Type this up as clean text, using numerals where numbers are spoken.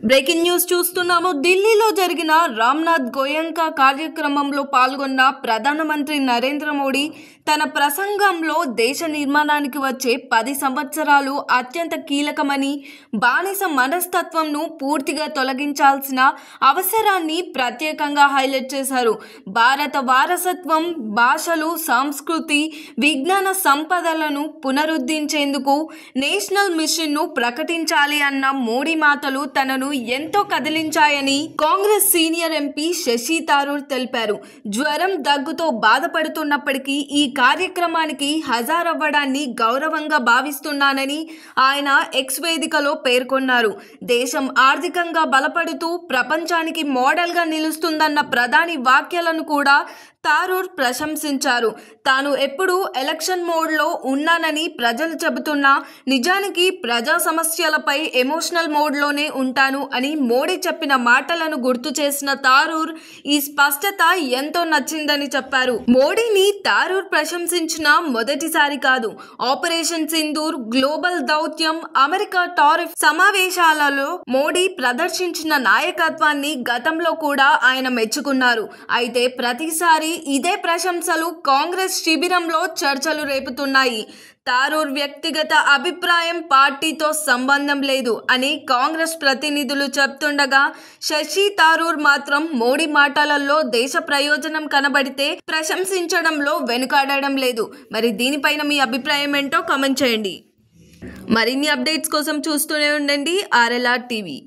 Breaking news చూస్తున్నాము. ఢిల్లీలో జరిగిన రామ్నాథ్ గోయంకా కార్యక్రమంలో పాల్గొన్న ప్రధానమంత్రి నరేంద్ర మోడీ తన ప్రసంగంలో దేశ నిర్మాణానికి వచ్చే 10 సంవత్సరాలు అత్యంత కీలకమని, బానిస మనస్తత్వంను పూర్తిగా తొలగించాల్సిన అవసరాన్ని ప్రత్యేకంగా హైలైట్ చేశారు. భారత వారసత్వం, భాషలు, సంస్కృతి, విజ్ఞాన సంపదలను పునరుద్ధరించేందుకు నేషనల్ మిషన్ను ప్రకటించాలి అన్న మోడీ మాటలు తనను ఎంతో కదిలించాయని కాంగ్రెస్ సీనియర్ ఎంపీ శశి థరూర్ తెలిపారు. జ్వరం, దగ్గుతో బాధపడుతున్నప్పటికీ ఈ కార్యక్రమానికి హాజరవ్వడాన్ని గౌరవంగా భావిస్తున్నానని ఆయన ఎక్స్ వేదికలో పేర్కొన్నారు. దేశం ఆర్థికంగా బలపడుతూ ప్రపంచానికి మోడల్గా నిలుస్తుందన్న ప్రధాని వ్యాఖ్యలను కూడా థరూర్ ప్రశంసించారు. తాను ఎప్పుడూ ఎలక్షన్ మోడ్లో ఉన్నానని ప్రజలు చెబుతున్నా నిజానికి ప్రజా సమస్యలపై ఎమోషనల్ మోడ్లోనే ఉంటాను అని మోడీ చెప్పిన మాటలను గుర్తు చేసిన థరూర్ ఈ స్పష్టత ఎంతో నచ్చిందని చెప్పారు. మోడీని థరూర్ ప్రశంసించిన మొదటిసారి కాదు. ఆపరేషన్ సింధూర్, గ్లోబల్ దౌత్యం, అమెరికా టారిఫ్ సమావేశాలలో మోడీ ప్రదర్శించిన నాయకత్వాన్ని గతంలో కూడా ఆయన మెచ్చుకున్నారు. అయితే ప్రతిసారి ఇదే ప్రశంసలు కాంగ్రెస్ శిబిరంలో చర్చలు రేపుతున్నాయి. థరూర్ వ్యక్తిగత అభిప్రాయం పార్టీతో సంబంధం లేదు అని కాంగ్రెస్ ప్రతినిధులు చెప్తుండగా, శశి థరూర్ మాత్రం మోడీ మాటలలో దేశ ప్రయోజనం కనబడితే ప్రశంసించడంలో వెనుకాడడం లేదు. మరి దీనిపైన మీ అభిప్రాయం ఏంటో కామెంట్ చేయండి. మరిన్ని అప్డేట్స్ కోసం చూస్తూనే ఉండండి RLR టీవీ.